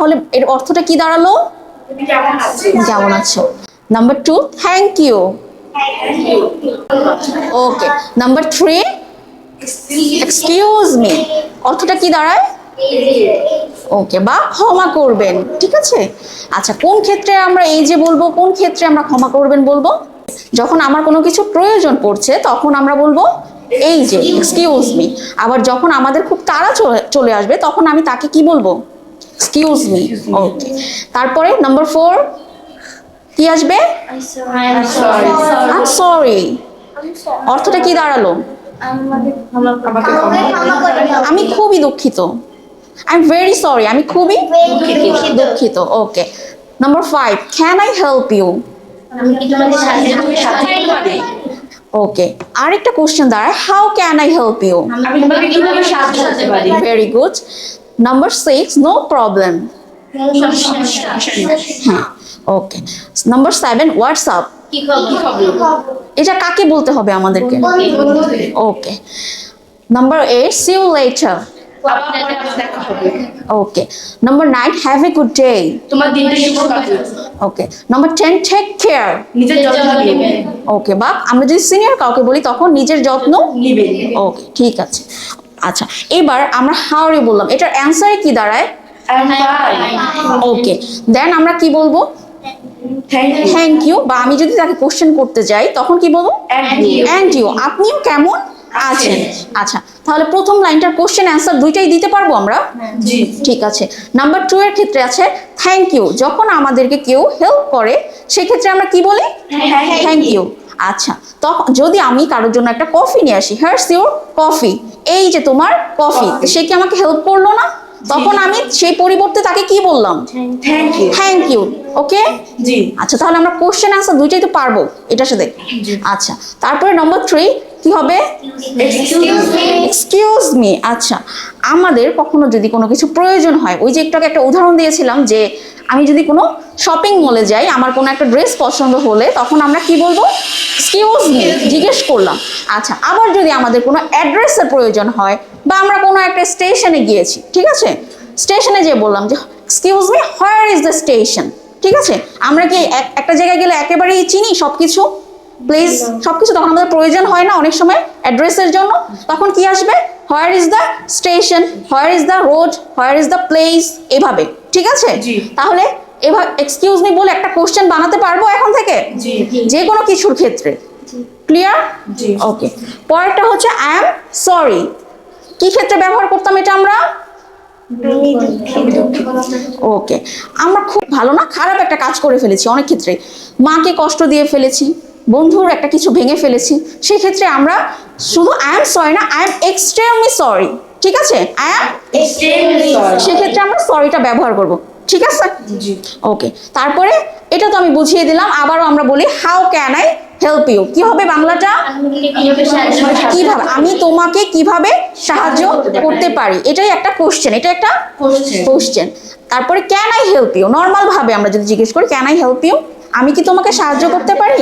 তাহলে এর অর্থটা কি দাঁড়ালো? কেমন আছো। Number 2, thank you. Okay. Number 3, excuse me, অর্থটা কি দাঁড়ায়? ওকে, বা ক্ষমা করবেন। ঠিক আছে। আচ্ছা, কোন ক্ষেত্রে আমরা এই যে বলবো, কোন ক্ষেত্রে আমরা ক্ষমা করবেন বলবো? যখন আমার কোনো কিছু প্রয়োজন পড়ছে তখন আমরা বলবো এই যে এক্সকিউজ মি। আবার যখন আমাদের খুব তাড়া চলে আসবে তখন আমি তাকে কি বলবো? Excuse me. ওকে। তারপরে নাম্বার 4 কি আসবে? I am sorry. অর্থটা কি দাঁড়ালো? আমি খুবই দুঃখিত। আই এম ভেরি সরি, আমি খুবই দুঃখিত। Okay. Number 5, can I help you? Okay. আরেকটা কোশ্চেন দাঁড়ায়, how can I help you? Very good. Number 6, no problem. হ্যাঁ। ওকে। Number 7, WhatsApp. এটা কাকে বলতে হবে আমাদেরকে? Okay. Number 8, see you later. Okay. Number 9, have a good day. Okay. Number 10, take care. Okay. বা আমরা যদি সিনিয়র কাউকে বলি তখন নিজের যত্ন নিবেন। ওকে, ঠিক আছে। আচ্ছা, এবার আমরা হাউ আর ইউ বললাম, এটার অ্যান্সারে কি দাঁড়ায়? ওকে। দেন আমরা কি বলবো? Thank you. বা আমি যদি তাকে কোশ্চেন করতে যাই তখন কি বলবো? অ্যান্ড ইউ, আপনিও কেমন আছেন। আচ্ছা, তাহলে প্রথম লাইনটার কোশ্চেন অ্যান্সার দুইটাই দিতে পারবো আমরা? ঠিক আছে। নাম্বার 2 এর ক্ষেত্রে আছে থ্যাংক ইউ। যখন আমাদেরকে কেউ হেল্প করে সেক্ষেত্রে আমরা কি বলি? Thank you. আচ্ছা, তখন যদি আমি কারোর জন্য একটা কফি নিয়ে আসি, হিয়ারস ইউর কফি, এই যে তোমার কফি, সে কি আমাকে হেল্প করলো না? তখন আমি সেই পরিবর্তে তাকে কি বললাম? Thank you. ওকে। আচ্ছা, তাহলে আমরা কোশ্চেন আনসার দুইটাই তো পারবো এটার সাথে। আচ্ছা, তারপরে নাম্বার 3 কি হবে? Excuse me. আচ্ছা, আমাদের কখনো যদি কোনো কিছু প্রয়োজন হয়, ওই যে একটু আগে একটা উদাহরণ দিয়েছিলাম যে আমি যদি কোনো শপিং মলে যাই, আমার কোনো একটা ড্রেস পছন্দ হলে তখন আমরা কি বলবো? এক্সকিউজ মি, জিজ্ঞেস করলাম। আচ্ছা, আবার যদি আমাদের কোনো অ্যাড্রেসের প্রয়োজন হয় বা আমরা কোনো একটা স্টেশনে গিয়েছি, ঠিক আছে, স্টেশনে যেয়ে বললাম যে excuse me, where is the station. ঠিক আছে। আমরা কি একটা জায়গায় গেলে একেবারেই চিনি সবকিছু? প্লিজ, সবকিছু তখন আমাদের প্রয়োজন হয় না অনেক সময় অ্যাড্রেসের জন্য। তখন কি আসবে? Where is the station, where is the road, where is the place, এভাবে। ঠিক আছে। তাহলে এবার এক্সকিউজ মি বলে একটা কোশ্চেন বানাতে পারবো এখন থেকে যে কোনো কিছুর ক্ষেত্রে। ক্লিয়ার? ওকে। পরেরটা হচ্ছে আই এম সরি। কি ক্ষেত্রে ব্যবহার করতাম এটা আমরা? ওকে। আমরা খুব ভালো না খারাপ একটা কাজ করে ফেলেছি, অনেক ক্ষেত্রে মাকে কষ্ট দিয়ে ফেলেছি, বন্ধুর একটা কিছু ভেঙে ফেলেছি, সেই ক্ষেত্রে আমরা শুধু আই এম সরি না, আই এম এক্সট্রিমলি সরি। ঠিক আছে। আই এম এক্সট্রিমলি সরি, সেক্ষেত্রে আমরা সরিটা ব্যবহার করব। ঠিক আছে। ওকে। তারপরে এটা তো আমি বুঝিয়ে দিলাম, আবারও আমরা বলি how can I help you. কি হবে বাংলাটা? কিভাবে, আমি তোমাকে কিভাবে সাহায্য করতে পারি, এটাই একটা কোশ্চেন, এটা একটা কোশ্চেন। তারপরে can I help you, normal ভাবে আমরা যদি জিজ্ঞেস করি ক্যান আই হেল্প ইউ, আমি কি তোমাকে সাহায্য করতে পারি।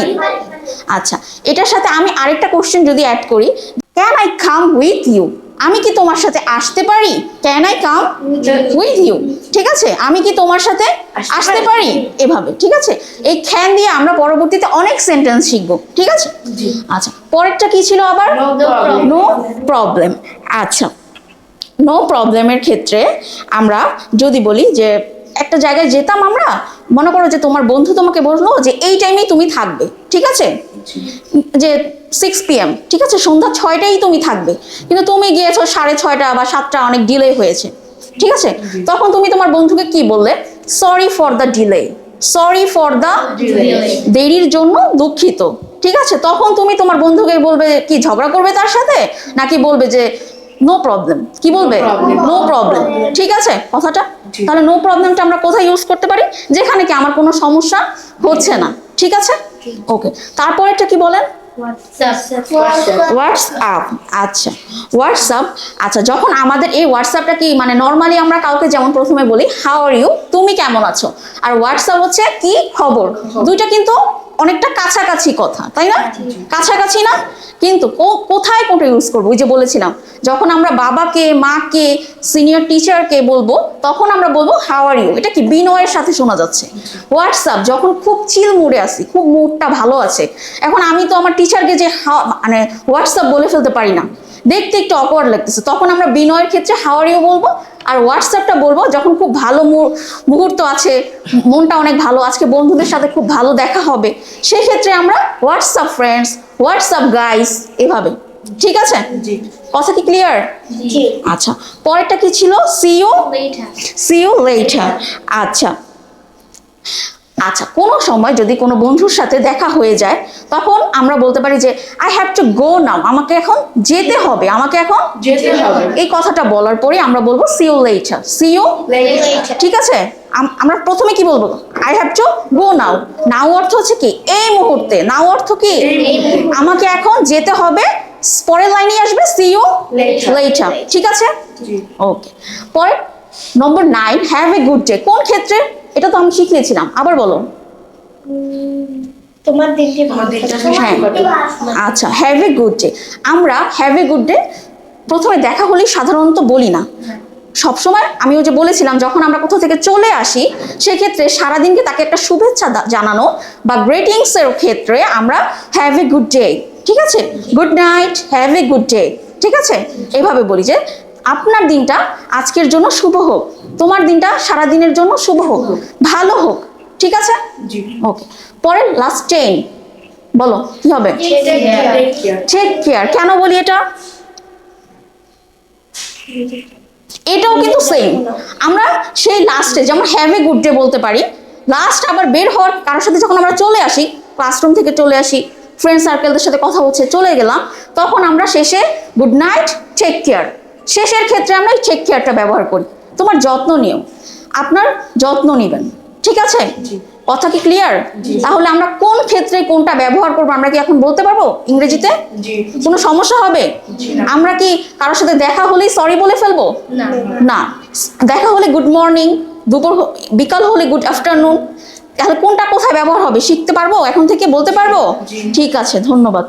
আচ্ছা, এটার সাথে আমি আরেকটা কোশ্চেন যদি অ্যাড করি, can I come with you, আমি কি তোমার সাথে আসতে পারি। Can I come with you. ঠিক আছে, আমি কি তোমার সাথে আসতে পারি, এভাবে। ঠিক আছে। এই ক্যান দিয়ে আমরা পরবর্তীতে অনেক সেন্টেন্স শিখবো। ঠিক আছে। আচ্ছা, পরেরটা কি ছিল আবার? No problem. আচ্ছা, নো প্রবলেমের ক্ষেত্রে আমরা যদি বলি যে একটা জায়গায় যেতাম আমরা, মনে করো যে তোমার বন্ধু তোমাকে বললো যে এই টাইমেই তুমি থাকবে। ঠিক আছে, যে 6 PM, ঠিক আছে, সন্ধ্যা 6টায় তুমি থাকবে, কিন্তু তুমি গিয়েছো 6:30 বা 7টা, অনেক ডিলে হয়েছে। ঠিক আছে। তখন তুমি তোমার বন্ধুকে কি বললে? Sorry for the delay, sorry for the দেরির জন্য দুঃখিত। ঠিক আছে। তখন তুমি তোমার বন্ধুকে বলবে কি, ঝগড়া করবে তার সাথে, নাকি বলবে যে নো প্রবলেম? কি বলবে? No problem. ঠিক আছে কথাটা। তাহলে নো প্রবলেমটা আমরা কোথায় ইউজ করতে পারি? যেখানে কি আমার কোনো সমস্যা হচ্ছে না। ঠিক আছে। ওকে। তারপরেরটা কি বলেন? হোয়াটসঅ্যাপ। আচ্ছা, হোয়াটসঅ্যাপ। আচ্ছা, যখন আমাদের এই হোয়াটসঅ্যাপটা কি, মানে নর্মালি আমরা কাউকে যেমন প্রথমে বলি হাউ আর ইউ, তুমি কেমন আছো, আর হোয়াটসঅ্যাপ হচ্ছে কি খবর, দুইটা কিন্তু অনেকটা কাছাকাছি কথা, তাই না? কাছাকাছি না? কিন্তু কোথায় কোনটা ইউজ করবো? ওই যে বলেছিলাম, যখন আমরা বাবাকে, মাকে, সিনিয়র টিচারকে বলবো, তখন আমরা বলবো হাউ আর ইউ। এটা কি বিনয়ের সাথে শোনা যাচ্ছে। হোয়াটসঅ্যাপ, যখন খুব চিল মুডে আছি, খুব মুডটা ভালো আছে, এখন আমি তো আমার টিচারকে যে মানে হোয়াটসঅ্যাপ বলে ফেলতে পারি না, দেখতে একটু অকওয়ার্ড লাগতেছে, তখন আমরা বিনয়ের ক্ষেত্রে হাউ আর ইউ বলবো। আর হোয়াটসঅ্যাপটা বলবো যখন খুব ভালো মুহূর্ত আছে, মনটা অনেক ভালো, আজকে বন্ধুদের সাথে খুব ভালো দেখা হবে, সেই ক্ষেত্রে আমরা হোয়াটসঅ্যাপ ফ্রেন্ডস, হোয়াটসঅ্যাপ গাইস, এভাবে। ঠিক আছে, কথা কি ক্লিয়ার? আচ্ছা, পরেরটা কি ছিল? See you later. আচ্ছা আচ্ছা, কোনো সময় যদি কোনো বন্ধুর সাথে দেখা হয়ে যায়, তখন আমরা বলতে পারি যে আই হ্যাভ টু গো নাও, আমাকে এখন যেতে হবে, আমাকে এখন যেতে হবে। এই কথাটা বলার পরে আমরা বলবো see you later, see you later. ঠিক আছে, আমরা প্রথমে কি বলবো? I have to go now. Now অর্থ হচ্ছে কি? এই মুহূর্তে। নাও অর্থ কি? আমাকে এখন যেতে হবে। পরের লাইনে আসবে সি ইউ লেটার। ঠিক আছে, ওকে। পরে নম্বর 9, হ্যাভ এ গুড ডে। কোন ক্ষেত্রে? এটা তো আমি শিখিয়েছিলাম, আবার বলো। তোমার দিনটি ভালো কাটুক। আচ্ছা, হ্যাভ এ গুড ডে। আমরা হ্যাভ এ গুড ডে প্রথমে দেখা হলেই সাধারণত বলি না। সবসময় আমি ওই যে বলেছিলাম, যখন আমরা কোথাও থেকে চলে আসি, সেক্ষেত্রে সারাদিনকে তাকে একটা শুভেচ্ছা জানানো বা গ্রিটিংস এর ক্ষেত্রে আমরা হ্যাভ এ গুড ডে। ঠিক আছে, good night, have a good day. ঠিক আছে, এভাবে বলি যে আপনার দিনটা আজকের জন্য শুভ হোক, তোমার দিনটা সারাদিনের জন্য শুভ হোক, ভালো হোক। ঠিক আছে, ওকে। পরে লাস্ট 10, বলো কি হবে? Take care. কেন বলি এটা? এটাও কিন্তু সেম, আমরা সেই লাস্টে যেমন হ্যাভ এ গুড ডে বলতে পারি, লাস্ট আবার বের হওয়ার কারোর সাথে যখন আমরা চলে আসি, ক্লাসরুম থেকে চলে আসি, ফ্রেন্ড সার্কেলদের সাথে কথা হচ্ছে, চলে গেলাম, তখন আমরা শেষে গুড নাইট, টেক কেয়ার। শেষের ক্ষেত্রে আমরা এই টেক কেয়ারটা ব্যবহার করি। তোমার যত্ন নিও, আপনার যত্ন নেবেন। ঠিক আছে, কথা কি ক্লিয়ার? তাহলে আমরা কোন ক্ষেত্রে কোনটা ব্যবহার করবো আমরা কি এখন বলতে পারবো ইংরেজিতে? কোনো সমস্যা হবে? আমরা কি কারোর সাথে দেখা হলেই সরি বলে ফেলবো? না, দেখা হলে গুড মর্নিং, বিকাল হলে গুড আফটারনুন। তাহলে কোনটা কোথায় ব্যবহার হবে শিখতে পারবো, এখন থেকে বলতে পারবো। ঠিক আছে, ধন্যবাদ।